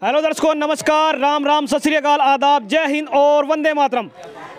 Hello दर्शकों, नमस्कार, राम राम, सत श्री अकाल, आदाब, जय हिंद और वंदे मातरम।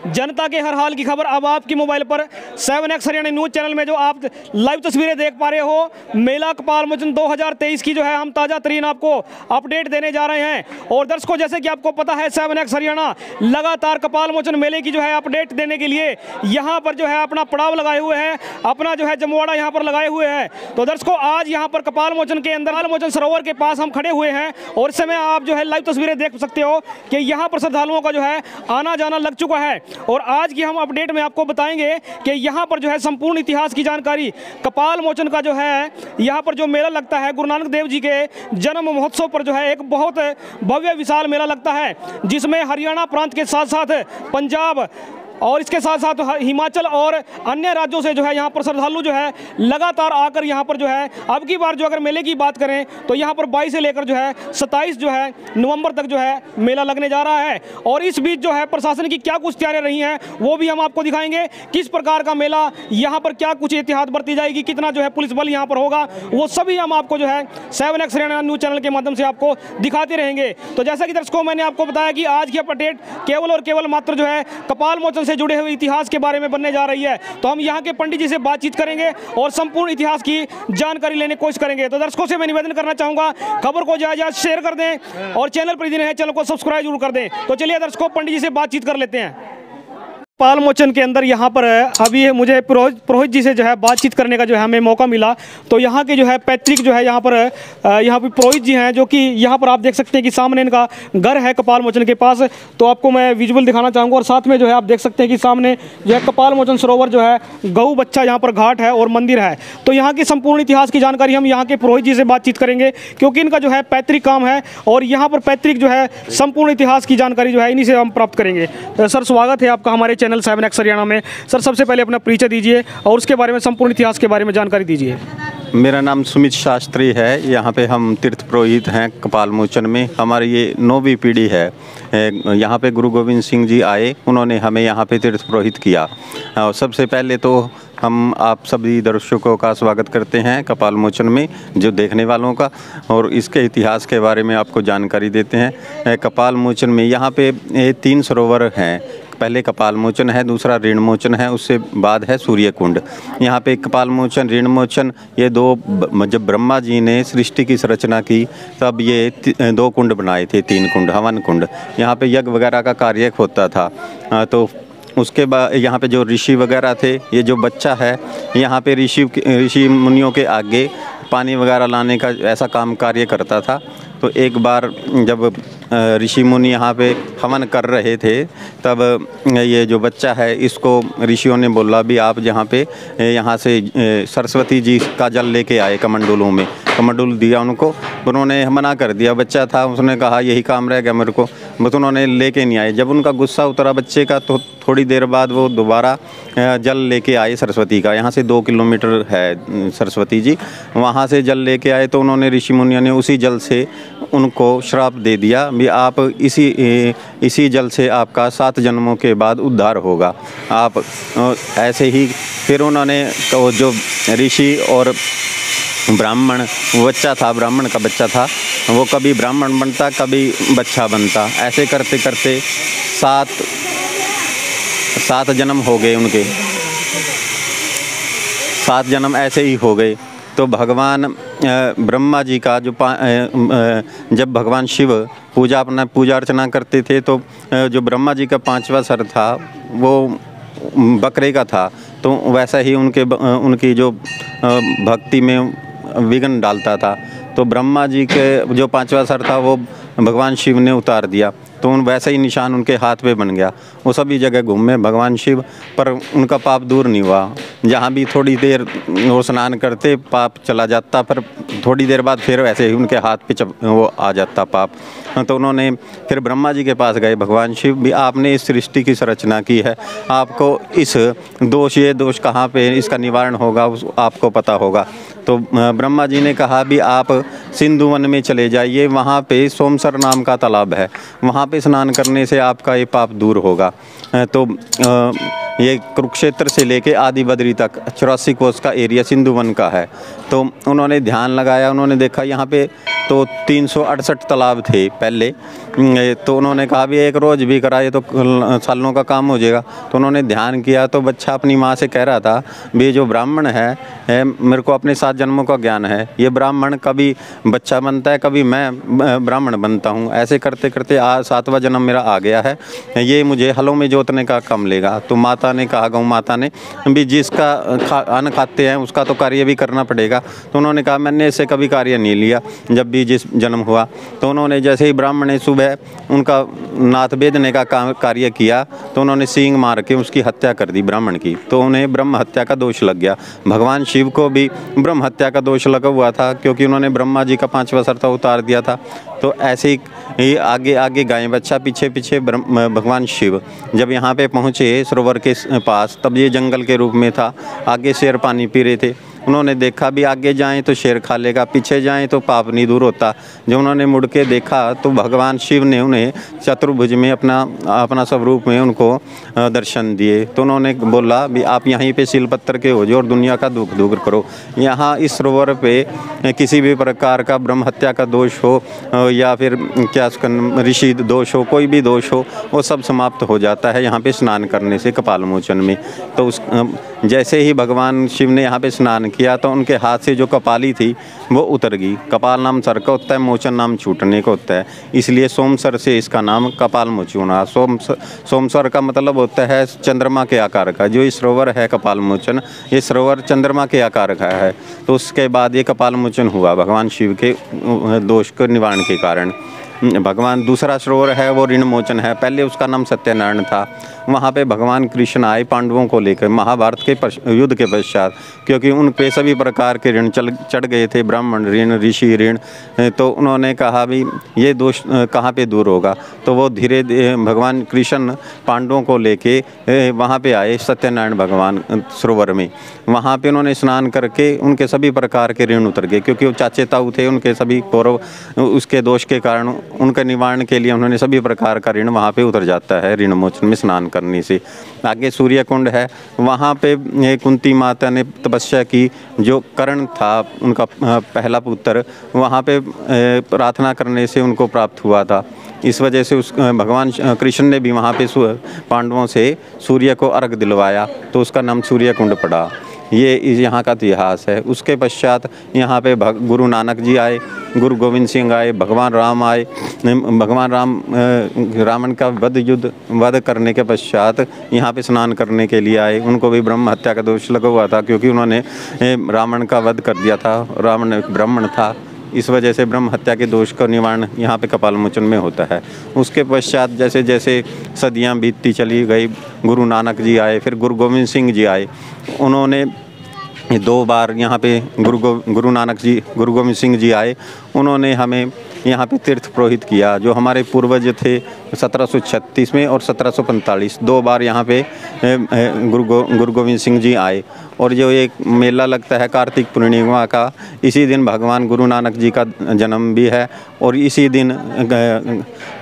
जनता के हर हाल की खबर अब आपकी मोबाइल पर 7X हरियाणा न्यूज़ चैनल में जो आप लाइव तस्वीरें देख पा रहे हो, मेला कपाल मोचन 2023 की जो है हम ताज़ा तरीन आपको अपडेट देने जा रहे हैं। और दर्शकों, जैसे कि आपको पता है 7X हरियाणा लगातार कपाल मोचन मेले की जो है अपडेट देने के लिए यहाँ पर जो है अपना पड़ाव लगाए हुए हैं, अपना जो है जमवाड़ा यहाँ पर लगाए हुए हैं। तो दर्शकों, आज यहाँ पर कपाल मोचन के अंदर कपाल मोचन सरोवर के पास हम खड़े हुए हैं और इस समय आप जो है लाइव तस्वीरें देख सकते हो कि यहाँ पर श्रद्धालुओं का जो है आना जाना लग चुका है। और आज की हम अपडेट में आपको बताएंगे कि यहाँ पर जो है संपूर्ण इतिहास की जानकारी, कपाल मोचन का जो है यहाँ पर जो मेला लगता है गुरु नानक देव जी के जन्म महोत्सव पर जो है एक बहुत भव्य विशाल मेला लगता है, जिसमें हरियाणा प्रांत के साथ साथ पंजाब और इसके साथ साथ हिमाचल और अन्य राज्यों से जो है यहाँ पर श्रद्धालु जो है लगातार आकर यहाँ पर जो है अब की बार जो अगर मेले की बात करें तो यहाँ पर 22 से लेकर जो है 27 जो है नवंबर तक जो है मेला लगने जा रहा है। और इस बीच जो है प्रशासन की क्या कुछ तैयारियां रही हैं वो भी हम आपको दिखाएंगे। किस प्रकार का मेला यहाँ पर, क्या कुछ एहतियात बरती जाएगी, कितना जो है पुलिस बल यहाँ पर होगा, वो सभी हम आपको जो है 7X हरियाणा न्यूज़ चैनल के माध्यम से आपको दिखाते रहेंगे। तो जैसा कि दर्शकों मैंने आपको बताया कि आज की अपडेट केवल और केवल मात्र जो है कपाल मोचन से जुड़े हुए इतिहास के बारे में बनने जा रही है। तो हम यहाँ के पंडित जी से बातचीत करेंगे और संपूर्ण इतिहास की जानकारी लेने की कोशिश करेंगे। तो दर्शकों से मैं निवेदन करना चाहूंगा, खबर को ज्यादा शेयर कर दें और चैनल पर यदि नए हैं चैनल को सब्सक्राइब जरूर कर दें। तो चलिए दर्शकों, पंडित जी से बातचीत कर लेते हैं। कपाल मोचन के अंदर यहाँ पर अभी मुझे पुरोहित जी से जो है बातचीत करने का जो है हमें मौका मिला। तो यहाँ के जो है पैतृक जो है यहाँ पर पुरोहित जी हैं, जो कि यहाँ पर आप देख सकते हैं कि सामने इनका घर है कपाल मोचन के पास। तो आपको मैं विजुअल दिखाना चाहूँगा और साथ में जो है आप देख सकते हैं कि सामने जो है कपाल मोचन सरोवर जो है गऊ बच्चा यहाँ पर घाट है और मंदिर है। तो यहाँ की संपूर्ण इतिहास की जानकारी हम यहाँ के पुरोहित जी से बातचीत करेंगे, क्योंकि इनका जो है पैतृक काम है और यहाँ पर पैतृक जो है संपूर्ण इतिहास की जानकारी जो है इन्हीं से हम प्राप्त करेंगे। सर, स्वागत है आपका हमारे चैनल 7X हरियाणा में। सर, सबसे पहले अपना परिचय दीजिए और उसके बारे में संपूर्ण इतिहास के बारे में जानकारी दीजिए। मेरा नाम सुमित शास्त्री है। यहाँ पे हम तीर्थ पुरोहित हैं कपाल मोचन में। हमारी ये 9वीं पीढ़ी है। यहाँ पे गुरु गोविंद सिंह जी आए, उन्होंने हमें यहाँ पे तीर्थ पुरोहित किया। और सबसे पहले तो हम आप सभी दर्शकों का स्वागत करते हैं कपाल मोचन में, जो देखने वालों का, और इसके इतिहास के बारे में आपको जानकारी देते हैं। कपाल मोचन में यहाँ पे 3 सरोवर हैं। पहले कपाल मोचन है, दूसरा ऋण मोचन है, उससे बाद है सूर्य कुंड। यहाँ पे कपाल मोचन, ऋण मोचन, ये जब ब्रह्मा जी ने सृष्टि की संरचना की तब ये 2 कुंड बनाए थे, 3 कुंड, हवन कुंड। यहाँ पे यज्ञ वगैरह का कार्य होता था। तो उसके बाद यहाँ पे जो ऋषि वगैरह थे, ये जो बच्चा है यहाँ पे ऋषि मुनियों के आगे पानी वगैरह लाने का ऐसा काम कार्य करता था। तो एक बार जब ऋषि मुनि यहाँ पे हवन कर रहे थे, तब ये जो बच्चा है इसको ऋषियों ने बोला भी आप यहाँ से सरस्वती जी का जल लेके आए कमंडलों में। कमंडल दिया उनको, उन्होंने मना कर दिया। बच्चा था, उसने कहा यही काम रह गया मेरे को, बस उन्होंने लेके नहीं आए। जब उनका गुस्सा उतरा बच्चे का, तो थोड़ी देर बाद वो दोबारा जल लेके आए सरस्वती का। यहाँ से 2 किलोमीटर है सरस्वती जी, वहाँ से जल लेके आए। तो उन्होंने ऋषि मुनियों ने उसी जल से उनको श्राप दे दिया भी आप इसी जल से आपका 7 जन्मों के बाद उद्धार होगा। आप ऐसे ही फिर उन्होंने तो जो ऋषि और ब्राह्मण बच्चा था, ब्राह्मण का बच्चा था, वो कभी ब्राह्मण बनता कभी बच्चा बनता, ऐसे करते करते 7 जन्म हो गए उनके। 7 जन्म ऐसे ही हो गए। तो भगवान ब्रह्मा जी का जब भगवान शिव पूजा अर्चना करते थे, तो जो ब्रह्मा जी का 5वां सर था वो बकरे का था। तो वैसा ही उनकी जो भक्ति में विघ्न डालता था। तो ब्रह्मा जी के जो 5वां सर था वो भगवान शिव ने उतार दिया। तो वैसा ही निशान उनके हाथ पे बन गया। वो सभी जगह घूमे भगवान शिव, पर उनका पाप दूर नहीं हुआ। जहाँ भी थोड़ी देर वो स्नान करते पाप चला जाता, पर थोड़ी देर बाद फिर वैसे ही उनके हाथ पे वो आ जाता पाप। तो उन्होंने फिर ब्रह्मा जी के पास गए भगवान शिव भी, आपने इस सृष्टि की संरचना की है, आपको ये दोष कहाँ पे इसका निवारण होगा आपको पता होगा। तो ब्रह्मा जी ने कहा भी आप सिंधु वन में चले जाइए, वहाँ पे सोमसर नाम का तालाब है, वहाँ पे स्नान करने से आपका ये पाप दूर होगा। तो ये कुरुक्षेत्र से लेके आदि बद्री तक 84 कोस का एरिया सिंधु वन का है। तो उन्होंने ध्यान लगाया, उन्होंने देखा यहाँ पे तो 368 तालाब थे पहले। तो उन्होंने कहा भी एक रोज़ भी कराए तो सालों का काम हो जाएगा। तो उन्होंने ध्यान किया तो बच्चा अपनी माँ से कह रहा था भी जो ब्राह्मण है मेरे को अपने 7 जन्मों का ज्ञान है, ये ब्राह्मण कभी बच्चा बनता है कभी मैं ब्राह्मण बनता हूँ, ऐसे करते करते 7वां जन्म मेरा आ गया है, ये मुझे हलों में जोतने का काम लेगा। तो माता ने कहा, गौ माता ने भी जिसका अन्न खाते हैं उसका तो कार्य भी करना पड़ेगा। तो उन्होंने कहा मैंने इससे कभी कार्य नहीं लिया जब भी जिस जन्म हुआ। तो उन्होंने जैसे ही ब्राह्मण ने सुबह उनका नाथ बेचने का कार्य किया तो उन्होंने सींग मार के उसकी हत्या कर दी ब्राह्मण की। तो उन्हें ब्रह्म हत्या का दोष लग गया। भगवान शिव को भी ब्रह्म हत्या का दोष लगा हुआ था क्योंकि उन्होंने ब्रह्मा जी का 5वां सर्ता उतार दिया था। तो ऐसे ही आगे आगे गाय बच्चा पीछे पीछे भगवान शिव जब यहाँ पे पहुँचे सरोवर के पास, तब ये जंगल के रूप में था, आगे शेर पानी पी रहे थे। उन्होंने देखा भी आगे जाएं तो शेर खा लेगा, पीछे जाएं तो पाप नहीं दूर होता। जब उन्होंने मुड़ के देखा तो भगवान शिव ने उन्हें चतुर्भुज में अपना स्वरूप में उनको दर्शन दिए। तो उन्होंने बोला भी आप यहीं पे सिलपत्थर के हो जाओ और दुनिया का दुख दूर करो। यहाँ इस सरोवर पे किसी भी प्रकार का ब्रह्म हत्या का दोष हो या फिर क्या ऋषि दोष हो, कोई भी दोष हो, वो सब समाप्त हो जाता है यहाँ पे स्नान करने से कपाल मोचन में। तो जैसे ही भगवान शिव ने यहाँ पे स्नान किया तो उनके हाथ से जो कपाली थी वो उतर गई। कपाल नाम सर का होता है, मोचन नाम छूटने का होता है, इसलिए सोमसर से इसका नाम कपाल मोचन। सोमसर का मतलब होता है चंद्रमा के आकार का। जो इस सरोवर है कपाल मोचन, ये सरोवर चंद्रमा के आकार का है। तो उसके बाद ये कपाल मोचन हुआ भगवान शिव के दोष के निवारण के कारण। भगवान दूसरा सरोवर है वो ऋण मोचन है, पहले उसका नाम सत्यनारायण था। वहाँ पे भगवान कृष्ण आए पांडवों को लेकर महाभारत के युद्ध के पश्चात, क्योंकि उन पे सभी प्रकार के ऋण चढ़ गए थे, ब्राह्मण ऋण, ऋषि ऋण। तो उन्होंने कहा भी ये दोष कहाँ पे दूर होगा। तो वो धीरे भगवान कृष्ण पांडवों को लेके वहाँ पे आए सत्यनारायण भगवान सरोवर में। वहाँ पे उन्होंने स्नान करके उनके सभी प्रकार के ऋण उतर गए, क्योंकि वो चाचे ताऊ थे उनके सभी कौरव, उसके दोष के कारण उनके निवारण के लिए उन्होंने सभी प्रकार का ऋण वहाँ पे उतर जाता है ऋण मोचन में स्नान करने से। आगे सूर्य कुंड है, वहाँ पे कुंती माता ने तपस्या की। जो कर्ण था उनका पहला पुत्र, वहाँ पे प्रार्थना करने से उनको प्राप्त हुआ था। इस वजह से उस भगवान कृष्ण ने भी वहाँ पे पांडवों से सूर्य को अर्घ दिलवाया, तो उसका नाम सूर्य कुंड पड़ा। ये यहाँ का इतिहास है। उसके पश्चात यहाँ पे गुरु नानक जी आए, गुरु गोविंद सिंह आए, भगवान राम आए। भगवान राम रावण का वध करने के पश्चात यहाँ पे स्नान करने के लिए आए। उनको भी ब्रह्म हत्या का दोष लगा हुआ था, क्योंकि उन्होंने रावण का वध कर दिया था। रावण ब्राह्मण था, इस वजह से ब्रह्म हत्या के दोष का निवारण यहाँ पे कपाल मोचन में होता है। उसके पश्चात जैसे जैसे सदियाँ बीतती चली गई, गुरु नानक जी आए, फिर गुरु गोविंद सिंह जी आए। उन्होंने 2 बार यहाँ पे गुरु गोविंद सिंह जी आए, उन्होंने हमें यहाँ पे तीर्थ पुरोहित किया। जो हमारे पूर्वज थे 1736 में और 1745, 2 बार यहाँ पे गुरु गोविंद सिंह जी आए। और जो एक मेला लगता है कार्तिक पूर्णिमा का, इसी दिन भगवान गुरु नानक जी का जन्म भी है और इसी दिन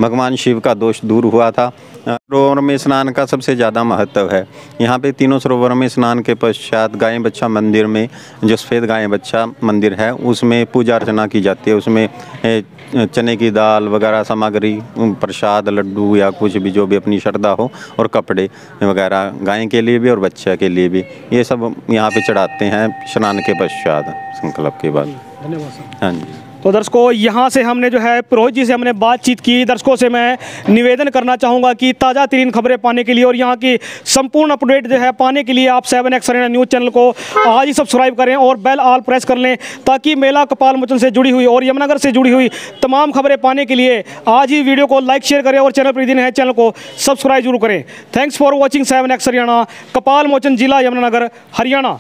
भगवान शिव का दोष दूर हुआ था। सरोवर में स्नान का सबसे ज़्यादा महत्व है। यहाँ पे तीनों सरोवरों में स्नान के पश्चात गाय बच्चा मंदिर में, जो सफ़ेद गाय बच्चा मंदिर है, उसमें पूजा अर्चना की जाती है। उसमें चने की दाल वगैरह सामग्री, प्रसाद, लड्डू या कुछ भी जो भी अपनी श्रद्धा हो, और कपड़े वगैरह गाय के लिए भी और बच्चे के लिए भी, ये सब यहाँ पे चढ़ाते हैं स्नान के पश्चात, संकल्प के बाद। धन्यवाद सर। हाँ जी। तो दर्शकों, यहाँ से हमने जो है पुरोहित जी से हमने बातचीत की। दर्शकों से मैं निवेदन करना चाहूँगा कि ताज़ा तरीन खबरें पाने के लिए और यहाँ की संपूर्ण अपडेट जो है पाने के लिए आप 7X हरियाणा न्यूज़ चैनल को आज ही सब्सक्राइब करें और बेल ऑल प्रेस कर लें, ताकि मेला कपाल मोचन से जुड़ी हुई और यमुनानगर से जुड़ी हुई तमाम खबरें पाने के लिए आज ही वीडियो को लाइक शेयर करें और चैनल पर यदि नए हैं चैनल को सब्सक्राइब जरूर करें। Thanks for watching 7X Haryana, Kapal Mochan, जिला यमुनानगर, हरियाणा।